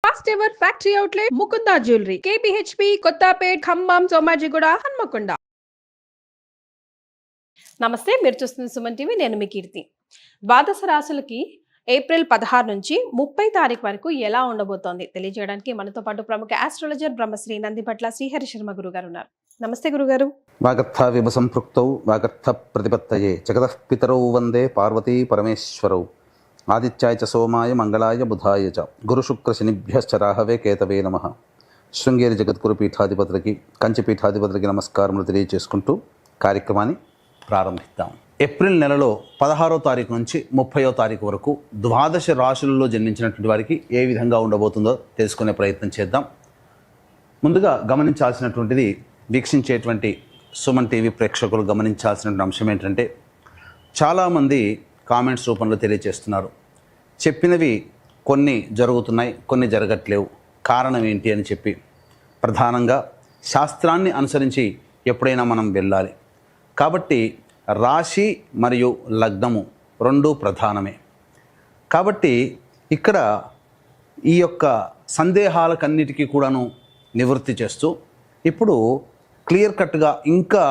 First ever factory outlet Mukunda jewellery KPHP Kothapet Khammam Somajiguda Hanamkonda. నమస్తే, మీరు చూస్తున్న సుమన్ టీవీ. నేను మీ కీర్తి. ద్వాదశ రాశులకి ఏప్రిల్ 16 నుంచి 30 తారీఖు వరకు ఎలా ఉండబోతోంది తెలియజేయడానికి మనతో పాటు ప్రముఖ ఆస్ట్రాలజర్ బ్రహ్మశ్రీ నందిపట్ల శ్రీహరి శర్మ గురుగారు ఉన్నారు. నమస్తే గురుగారు. వాగర్థ విభ సంపృక్తౌ వాగర్థ ప్రతిపత్తయే జగతః పితరౌ వందే పార్వతీ పరమేశ్వరౌ ఆదిత్యాయ చ సోమాయ మంగళాయ బుధాయ చ గురు శుక్ర శనిభ్యశ్చ రాహవే కేతవే నమః. శృంగేరి జగద్గురు పీఠాధిపతులకి కంచి పీఠాధిపతులకి నమస్కారములు తెలియజేసుకుంటూ కార్యక్రమాన్ని ప్రారంభిద్దాం. ఏప్రిల్ నెలలో 16వ తారీఖు నుంచి 30వ తారీఖు వరకు ద్వాదశ రాశులలో జన్మించినటువంటి వారికి ఏ విధంగా ఉండబోతుందో తెలుసుకునే ప్రయత్నం చేద్దాం. ముందుగా గమనించాల్సినటువంటిది, వీక్షించేటువంటి సుమన్ టీవీ ప్రేక్షకులు గమనించాల్సినటువంటి అంశం ఏంటంటే, చాలామంది కామెంట్స్ రూపంలో తెలియజేస్తున్నారు, చెప్పినవి కొన్ని జరుగుతున్నాయి, కొన్ని జరగట్లేవు, కారణం ఏంటి అని చెప్పి. ప్రధానంగా శాస్త్రాన్ని అనుసరించి ఎప్పుడైనా మనం వెళ్ళాలి కాబట్టి రాశి మరియు లగ్నము రెండూ ప్రధానమే. కాబట్టి ఇక్కడ ఈ యొక్క సందేహాలకన్నిటికీ కూడాను నివృత్తి చేస్తూ ఇప్పుడు క్లియర్ కట్గా ఇంకా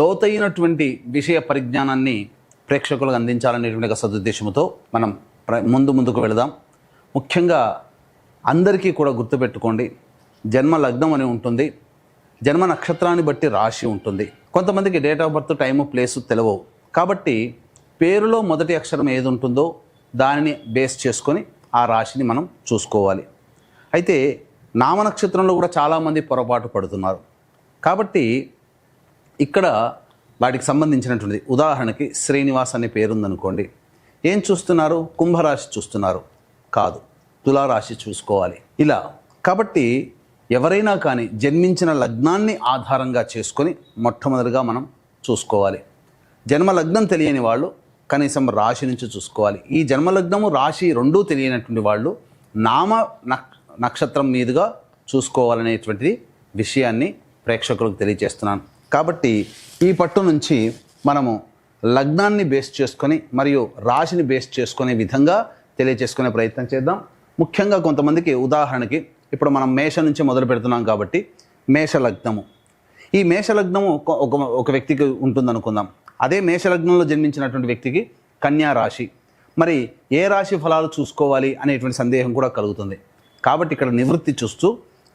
లోతైనటువంటి విషయ పరిజ్ఞానాన్ని ప్రేక్షకులకు అందించాలనేటువంటి ఒక సదుద్దేశంతో మనం ముందుకు వెళదాం. ముఖ్యంగా అందరికీ కూడా గుర్తుపెట్టుకోండి, జన్మ లగ్నం అని ఉంటుంది, జన్మ నక్షత్రాన్ని బట్టి రాశి ఉంటుంది. కొంతమందికి date of birth, time, place తెలియవు. కాబట్టి పేరులో మొదటి అక్షరం ఏది ఉంటుందో దానిని బేస్ చేసుకొని ఆ రాశిని మనం చూసుకోవాలి. అయితే నామ నక్షత్రంలో కూడా చాలామంది పొరపాటు పడుతున్నారు. కాబట్టి ఇక్కడ వాటికి సంబంధించినటువంటిది, ఉదాహరణకి శ్రీనివాస్ అనే పేరుందనుకోండి, ఏం చూస్తున్నారు? కుంభరాశి చూస్తున్నారు, కాదు, తులారాశి చూసుకోవాలి. ఇలా కాబట్టి ఎవరైనా కానీ జన్మించిన లగ్నాన్ని ఆధారంగా చేసుకొని మొట్టమొదటిగా మనం చూసుకోవాలి. జన్మ లగ్నం తెలియని వాళ్ళు కనీసం రాశి నుంచి చూసుకోవాలి. ఈ జన్మలగ్నము రాశి రెండూ తెలియనటువంటి వాళ్ళు నామ నక్షత్రం మీదుగా చూసుకోవాలనేటువంటిది విషయాన్ని ప్రేక్షకులకు తెలియజేస్తున్నాను. కాబట్టి ఈ పట్టు నుంచి మనము లగ్నాన్ని బేస్ చేసుకొని మరియు రాశిని బేస్ చేసుకునే విధంగా తెలియజేసుకునే ప్రయత్నం చేద్దాం. ముఖ్యంగా కొంతమందికి, ఉదాహరణకి ఇప్పుడు మనం మేష నుంచి మొదలు పెడుతున్నాం కాబట్టి మేషలగ్నము, ఈ మేషలగ్నము ఒక వ్యక్తికి ఉంటుందనుకుందాం. అదే మేషలగ్నంలో జన్మించినటువంటి వ్యక్తికి కన్యా రాశి, మరి ఏ రాశి ఫలాలు చూసుకోవాలి అనేటువంటి సందేహం కూడా కలుగుతుంది. కాబట్టి ఇక్కడ నివృత్తి చూస్తూ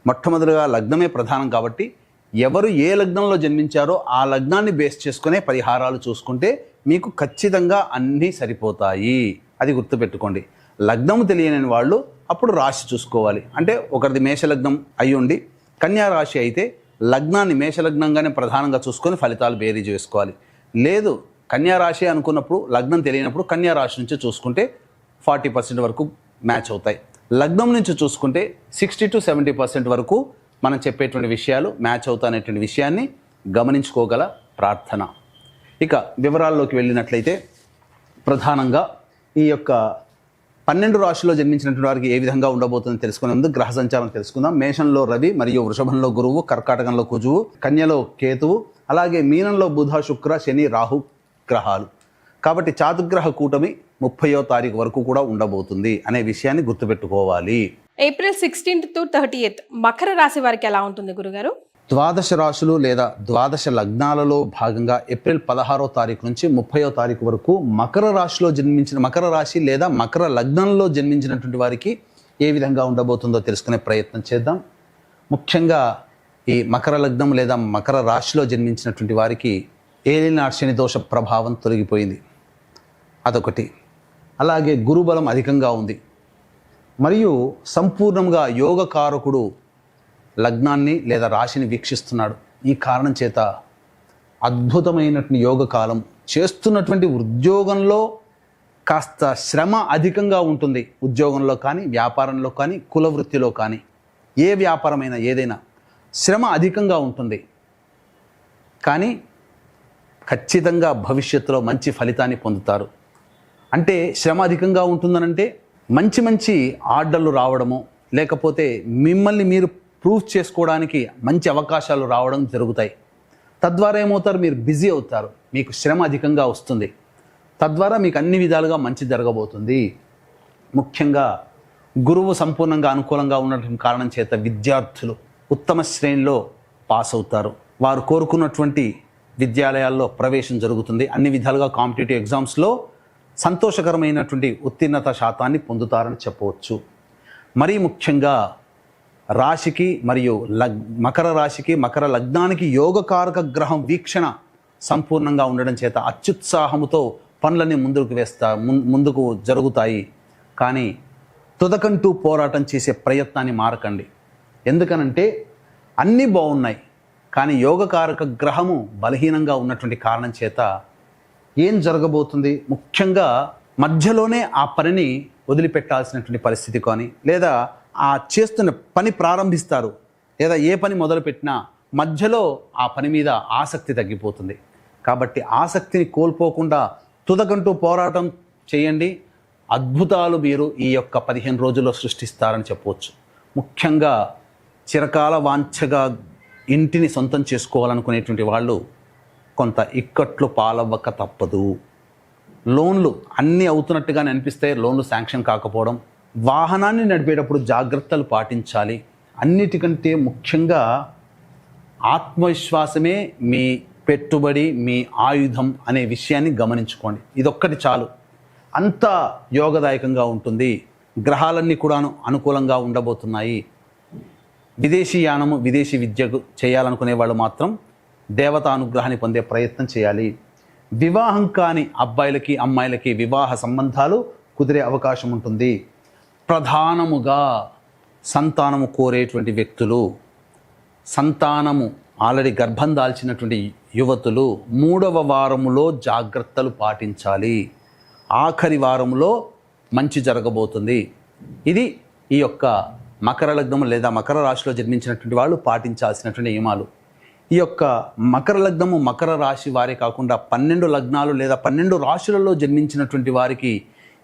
మొట్టమొదటిగా లగ్నమే ప్రధానం కాబట్టి ఎవరు ఏ లగ్నంలో జన్మించారో ఆ లగ్నాన్ని బేస్ చేసుకునే పరిహారాలు చూసుకుంటే మీకు ఖచ్చితంగా అన్నీ సరిపోతాయి. అది గుర్తుపెట్టుకోండి. లగ్నము తెలియని వాళ్ళు అప్పుడు రాశి చూసుకోవాలి. అంటే ఒకరిది మేషలగ్నం అయి ఉండి కన్యా రాశి అయితే లగ్నాన్ని మేషలగ్నంగానే ప్రధానంగా చూసుకొని ఫలితాలు బేరీజ్ వేసుకోవాలి. లేదు కన్యా రాశి అనుకున్నప్పుడు లగ్నం తెలియనప్పుడు కన్యా రాశి నుంచి చూసుకుంటే 40% వరకు మ్యాచ్ అవుతాయి. లగ్నం నుంచి చూసుకుంటే 60 to 70% వరకు మనం చెప్పేటువంటి విషయాలు మ్యాచ్ అవుతాయనేటువంటి విషయాన్ని గమనించుకోగల ప్రార్థన. ఇక వివరాల్లోకి వెళ్ళినట్లయితే, ప్రధానంగా ఈ యొక్క 12 రాశుల్లో జన్మించినటువంటి వారికి ఏ విధంగా ఉండబోతుందో తెలుసుకునే ముందు గ్రహ సంచారం తెలుసుకుందాం. మేషంలో రవి మరియు వృషభంలో గురువు, కర్కాటకంలో కుజువు, కన్యలో కేతువు, అలాగే మీనంలో బుధ, శుక్ర, శని, రాహు గ్రహాలు. కాబట్టి చాతుర్గ్రహ కూటమి 30వ తారీఖు వరకు కూడా ఉండబోతుంది అనే విషయాన్ని గుర్తుపెట్టుకోవాలి. April 16th to 30th Makar రాశి వారికి ఎలా ఉంటుంది గురుగారు? ద్వాదశ రాశులు లేదా ద్వాదశ లగ్నాలలో భాగంగా ఏప్రిల్ 16వ తారీఖు నుంచి 30వ తారీఖు వరకు మకర రాశి లేదా మకర లగ్నంలో జన్మించినటువంటి వారికి ఏ విధంగా ఉండబోతుందో తెలుసుకునే ప్రయత్నం చేద్దాం. ముఖ్యంగా ఈ మకర లగ్నం లేదా మకర రాశిలో జన్మించినటువంటి వారికి ఏలినాటి శని దోష ప్రభావం తొలగిపోయింది, అదొకటి. అలాగే గురుబలం అధికంగా ఉంది మరియు సంపూర్ణంగా యోగకారకుడు లగ్నాన్ని లేదా రాశిని వీక్షిస్తున్నాడు. ఈ కారణం చేత అద్భుతమైనటువంటి యోగ కాలం. చేస్తున్నటువంటి ఉద్యోగంలో కాస్త శ్రమ అధికంగా ఉంటుంది, ఉద్యోగంలో కానీ, వ్యాపారంలో కానీ, కుల వృత్తిలో కానీ, ఏ వ్యాపారమైనా ఏదైనా శ్రమ అధికంగా ఉంటుంది. కానీ ఖచ్చితంగా భవిష్యత్తులో మంచి ఫలితాన్ని పొందుతారు. అంటే శ్రమ అధికంగా ఉంటుందనంటే మంచి ఆర్డర్లు రావడము, లేకపోతే మిమ్మల్ని మీరు ప్రూవ్ చేసుకోవడానికి మంచి అవకాశాలు రావడం జరుగుతాయి. తద్వారా ఏమవుతారు? మీరు బిజీ అవుతారు, మీకు శ్రమ అధికంగా వస్తుంది. తద్వారా మీకు అన్ని విధాలుగా మంచి జరగబోతుంది. ముఖ్యంగా గురువు సంపూర్ణంగా అనుకూలంగా ఉండటం కారణం చేత విద్యార్థులు ఉత్తమ శ్రేణిలో పాస్ అవుతారు. వారు కోరుకున్నటువంటి విద్యాలయాల్లో ప్రవేశం జరుగుతుంది. అన్ని విధాలుగా కాంపిటేటివ్ ఎగ్జామ్స్లో సంతోషకరమైనటువంటి ఉత్తీర్ణత శాతాన్ని పొందుతారని చెప్పవచ్చు. మరీ ముఖ్యంగా రాశికి మరియు మకర రాశికి మకర లగ్నానికి యోగకారక గ్రహం వీక్షణ సంపూర్ణంగా ఉండడం చేత అత్యుత్సాహముతో పనులన్నీ ముందుకు జరుగుతాయి. కానీ తుదకంటూ పోరాటం చేసే ప్రయత్నాన్ని మారకండి. ఎందుకనంటే అన్నీ బాగున్నాయి, కానీ యోగకారక గ్రహము బలహీనంగా ఉన్నటువంటి కారణం చేత ఏం జరగబోతుంది, ముఖ్యంగా మధ్యలోనే ఆ పనిని వదిలిపెట్టాల్సినటువంటి పరిస్థితి కానీ, లేదా ఆ చేస్తున్న పని ప్రారంభిస్తారు, లేదా ఏ పని మొదలుపెట్టినా మధ్యలో ఆ పని మీద ఆసక్తి తగ్గిపోతుంది. కాబట్టి ఆసక్తిని కోల్పోకుండా తుదకంటూ పోరాటం చేయండి. అద్భుతాలు మీరు ఈ యొక్క 15 రోజుల్లో సృష్టిస్తారని చెప్పవచ్చు. ముఖ్యంగా చిరకాల వాంఛగా ఇంటిని సొంతం చేసుకోవాలనుకునేటువంటి వాళ్ళు కొంత ఇక్కట్లు పాలవ్వక తప్పదు. లోన్లు అన్నీ అవుతున్నట్టుగానే అనిపిస్తాయి, లోన్లు శాంక్షన్ కాకపోవడం, వాహనాన్ని నడిపేటప్పుడు జాగ్రత్తలు పాటించాలి. అన్నిటికంటే ముఖ్యంగా ఆత్మవిశ్వాసమే మీ పెట్టుబడి, మీ ఆయుధం అనే విషయాన్ని గమనించుకోండి. ఇదొక్కటి చాలు, అంతా యోగదాయకంగా ఉంటుంది. గ్రహాలన్నీ కూడా అనుకూలంగా ఉండబోతున్నాయి. విదేశీ యానము, విదేశీ విద్యకు చేయాలనుకునే వాళ్ళు మాత్రం దేవతా అనుగ్రహాన్ని పొందే ప్రయత్నం చేయాలి. వివాహం కాని అబ్బాయిలకి అమ్మాయిలకి వివాహ సంబంధాలు కుదిరే అవకాశం ఉంటుంది. ప్రధానముగా సంతానము కోరేటువంటి వ్యక్తులు, సంతానము ఆల్రెడీ గర్భం దాల్చినటువంటి యువతులు 3వ వారములో జాగ్రత్తలు పాటించాలి. ఆఖరి వారంలో మంచి జరగబోతుంది. ఇది ఈ యొక్క మకర లగ్నము లేదా మకర రాశిలో జన్మించినటువంటి వాళ్ళు పాటించాల్సినటువంటి నియమాలు. ఈ యొక్క మకర లగ్నము మకర రాశి వారే కాకుండా 12 లగ్నాలు లేదా 12 రాశులలో జన్మించినటువంటి వారికి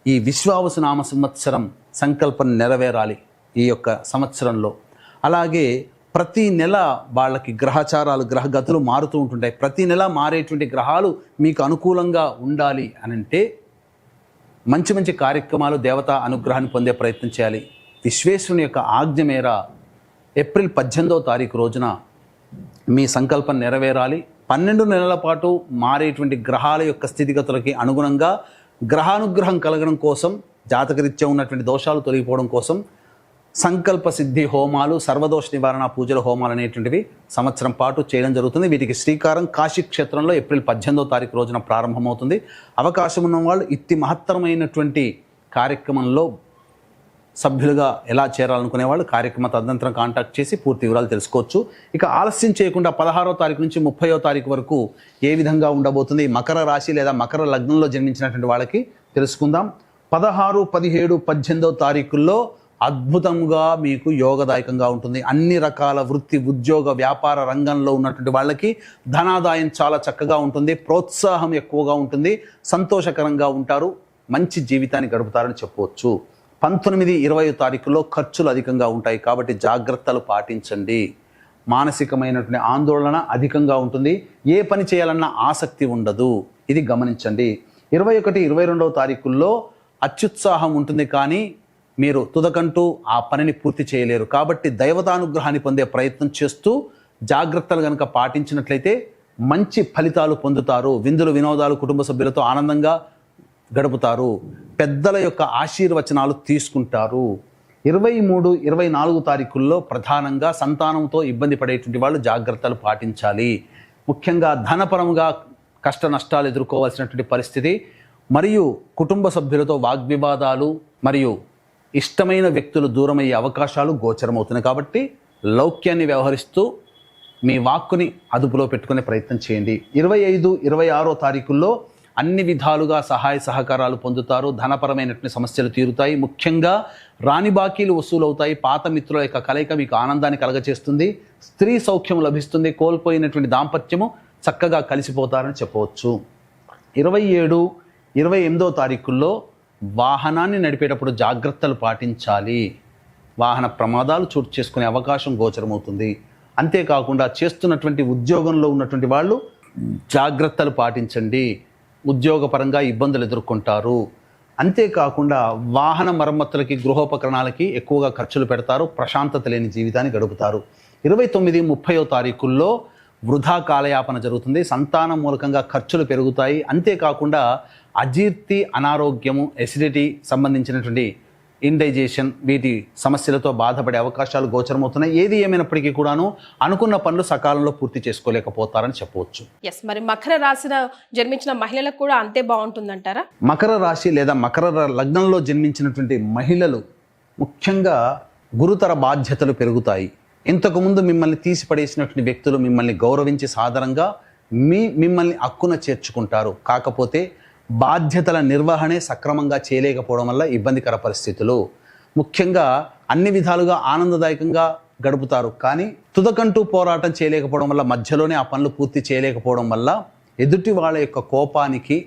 ఈ విశ్వావసునామ సంవత్సరం సంకల్పం నెరవేరాలి ఈ యొక్క సంవత్సరంలో. అలాగే ప్రతి నెల వాళ్ళకి గ్రహచారాలు, గ్రహగతులు మారుతూ ఉంటుంటాయి. ప్రతి నెల మారేటువంటి గ్రహాలు మీకు అనుకూలంగా ఉండాలి అనంటే మంచి మంచి కార్యక్రమాలు, దేవతా అనుగ్రహాన్ని పొందే ప్రయత్నం చేయాలి. విశ్వేశ్వరుని యొక్క ఆజ్ఞ మేర ఏప్రిల్ 18వ తారీఖు రోజున మీ సంకల్పం నెరవేరాలి. 12 నెలల పాటు మారేటువంటి గ్రహాల యొక్క స్థితిగతులకి అనుగుణంగా గ్రహానుగ్రహం కలగడం కోసం, జాతకరీత్యా ఉన్నటువంటి దోషాలు తొలగిపోవడం కోసం సంకల్ప సిద్ధి హోమాలు, సర్వదోష నివారణ పూజల హోమాలు అనేటువంటివి సంవత్సరం పాటు చేయడం జరుగుతుంది. వీటికి శ్రీకారం కాశీ క్షేత్రంలో ఏప్రిల్ 18వ తారీఖు రోజున ప్రారంభమవుతుంది. అవకాశం ఉన్న వాళ్ళు ఇట్టి మహత్తరమైనటువంటి కార్యక్రమంలో సభ్యులుగా ఎలా చేరాలనుకునే వాళ్ళు కార్యక్రమ తదనంతరం కాంటాక్ట్ చేసి పూర్తి వివరాలు తెలుసుకోవచ్చు. ఇక ఆలస్యం చేయకుండా 16వ తారీఖు నుంచి 30వ తారీఖు వరకు ఏ విధంగా ఉండబోతుంది మకర రాశి లేదా మకర లగ్నంలో జన్మించినటువంటి వాళ్ళకి తెలుసుకుందాం. 16, 17, 18వ తారీఖుల్లో అద్భుతంగా మీకు యోగదాయకంగా ఉంటుంది. అన్ని రకాల వృత్తి, ఉద్యోగ, వ్యాపార రంగంలో ఉన్నటువంటి వాళ్ళకి ధనాదాయం చాలా చక్కగా ఉంటుంది. ప్రోత్సాహం ఎక్కువగా ఉంటుంది. సంతోషకరంగా ఉంటారు. మంచి జీవితాన్ని గడుపుతారని చెప్పవచ్చు. 19, 20 తారీఖుల్లో ఖర్చులు అధికంగా ఉంటాయి కాబట్టి జాగ్రత్తలు పాటించండి. మానసికమైనటువంటి ఆందోళన అధికంగా ఉంటుంది. ఏ పని చేయాలన్నా ఆసక్తి ఉండదు, ఇది గమనించండి. 21, 22వ తారీఖుల్లో అత్యుత్సాహం ఉంటుంది, కానీ మీరు తుదకంటూ ఆ పనిని పూర్తి చేయలేరు. కాబట్టి దైవతానుగ్రహాన్ని పొందే ప్రయత్నం చేస్తూ జాగ్రత్తలు కనుక పాటించినట్లయితే మంచి ఫలితాలు పొందుతారు. విందులు, వినోదాలు కుటుంబ సభ్యులతో ఆనందంగా గడుపుతారు. పెద్దల యొక్క ఆశీర్వచనాలు తీసుకుంటారు. 23, 24 తారీఖుల్లో ప్రధానంగా సంతానంతో ఇబ్బంది పడేటువంటి వాళ్ళు జాగ్రత్తలు పాటించాలి. ముఖ్యంగా ధనపరముగా కష్ట నష్టాలు ఎదుర్కోవాల్సినటువంటి పరిస్థితి, మరియు కుటుంబ సభ్యులతో వాగ్వివాదాలు మరియు ఇష్టమైన వ్యక్తులు దూరమయ్యే అవకాశాలు గోచరమవుతున్నాయి. కాబట్టి లౌక్యాన్ని వ్యవహరిస్తూ మీ వాక్కుని అదుపులో పెట్టుకునే ప్రయత్నం చేయండి. 25, 26 తారీఖుల్లో అన్ని విధాలుగా సహాయ సహకారాలు పొందుతారు. ధనపరమైనటువంటి సమస్యలు తీరుతాయి. ముఖ్యంగా రాని బాకీలు వసూలవుతాయి. పాత మిత్రుల యొక్క కలయిక మీకు ఆనందాన్ని కలగచేస్తుంది. స్త్రీ సౌఖ్యం లభిస్తుంది. కోల్పోయినటువంటి దాంపత్యము చక్కగా కలిసిపోతారని చెప్పవచ్చు. 27, 28వ తారీఖుల్లో వాహనాన్ని నడిపేటప్పుడు జాగ్రత్తలు పాటించాలి. వాహన ప్రమాదాలు చోటు చేసుకునే అవకాశం గోచరమవుతుంది. అంతేకాకుండా చేస్తున్నటువంటి ఉద్యోగంలో ఉన్నటువంటి వాళ్ళు జాగ్రత్తలు పాటించండి. ఉద్యోగపరంగా ఇబ్బందులు ఎదుర్కొంటారు. అంతేకాకుండా వాహన మరమ్మతులకి గృహోపకరణాలకి ఎక్కువగా ఖర్చులు పెడతారు, ప్రశాంతత లేని జీవితాన్ని గడుపుతారు. 29, 30వ తారీఖుల్లో వృధా కాలయాపన జరుగుతుంది, సంతానం మూలకంగా ఖర్చులు పెరుగుతాయి. అంతేకాకుండా అజీర్తి, అనారోగ్యము, ఎసిడిటీ సంబంధించినటువంటి ఇండైజేషన్ వీటి సమస్యలతో బాధపడే అవకాశాలు గోచరమవుతున్నాయి. ఏది ఏమైనప్పటికీ కూడాను అనుకున్న పనులు సకాలంలో పూర్తి చేసుకోలేకపోతారని చెప్పవచ్చు. ఎస్, మరి మకర రాశిలో జన్మించిన మహిళలకు కూడా అంతే బాగుంటుందంటారా? మకర రాశి లేదా మకర లగ్నంలో జన్మించినటువంటి మహిళలు ముఖ్యంగా గురుతర బాధ్యతలు పెరుగుతాయి. ఇంతకుముందు మిమ్మల్ని తీసిపడేసినటువంటి వ్యక్తులు మిమ్మల్ని గౌరవించి సాదరంగా మిమ్మల్ని అక్కున చేర్చుకుంటారు. కాకపోతే బాధ్యతల నిర్వహణే సక్రమంగా చేయలేకపోవడం వల్ల ఇబ్బందికర పరిస్థితులు. ముఖ్యంగా అన్ని విధాలుగా ఆనందదాయకంగా గడుపుతారు, కానీ తుదకంటూ పోరాటం చేయలేకపోవడం వల్ల, మధ్యలోనే ఆ పనులు పూర్తి చేయలేకపోవడం వల్ల ఎదుటి వాళ్ళ యొక్క కోపానికి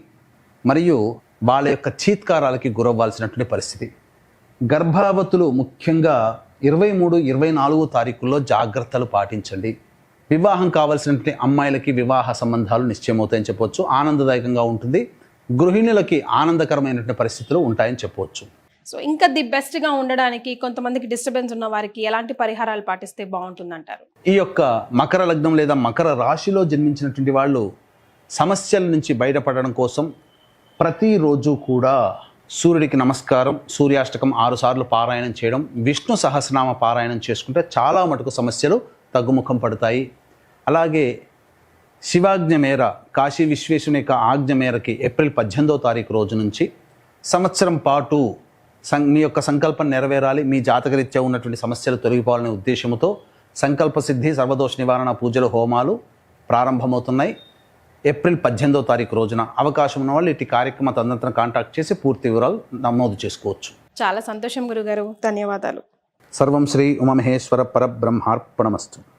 మరియు వాళ్ళ యొక్క చీత్కారాలకి గురవ్వాల్సినటువంటి పరిస్థితి. గర్భావతులు ముఖ్యంగా 23, 24 తారీఖుల్లో జాగ్రత్తలు పాటించండి. వివాహం కావాల్సినటువంటి అమ్మాయిలకి వివాహ సంబంధాలు నిశ్చయమవుతాయని చెప్పవచ్చు. ఆనందదాయకంగా ఉంటుంది. గృహిణులకి ఆనందకరమైనటువంటి పరిస్థితులు ఉంటాయని చెప్పవచ్చు. సో ఇంకా ది బెస్ట్గా ఉండడానికి కొంతమందికి డిస్టర్బెన్స్ ఉన్న వారికి ఎలాంటి పరిహారాలు పాటిస్తే బాగుంటుందంటారు? ఈ యొక్క మకర లగ్నం లేదా మకర రాశిలో జన్మించినటువంటి వాళ్ళు సమస్యల నుంచి బయటపడడం కోసం ప్రతిరోజు కూడా సూర్యుడికి నమస్కారం, సూర్యాష్టకం 6 సార్లు పారాయణం చేయడం, విష్ణు సహస్రనామ పారాయణం చేసుకుంటే చాలా మటుకు సమస్యలు తగ్గుముఖం పడతాయి. అలాగే శివాజ్ఞ మేర, కాశీ విశ్వేశ్వరుని యొక్క ఆజ్ఞ మేరకి ఏప్రిల్ 18వ తారీఖు రోజు నుంచి సంవత్సరం పాటు మీ యొక్క సంకల్పం నెరవేరాలి, మీ జాతకరీత్యా ఉన్నటువంటి సమస్యలు తొలగిపోవాలనే ఉద్దేశంతో సంకల్ప సిద్ధి, సర్వదోష నివారణ పూజలు, హోమాలు ప్రారంభమవుతున్నాయి. ఏప్రిల్ 18వ తారీఖు రోజున అవకాశం ఉన్న వాళ్ళు ఇటు కార్యక్రమ తదనంతరం కాంటాక్ట్ చేసి పూర్తి వివరాలు నమోదు చేసుకోవచ్చు. చాలా సంతోషం గురుగారు, ధన్యవాదాలు. సర్వం శ్రీ ఉమామహేశ్వర పరబ్రహ్మార్పణమస్తు.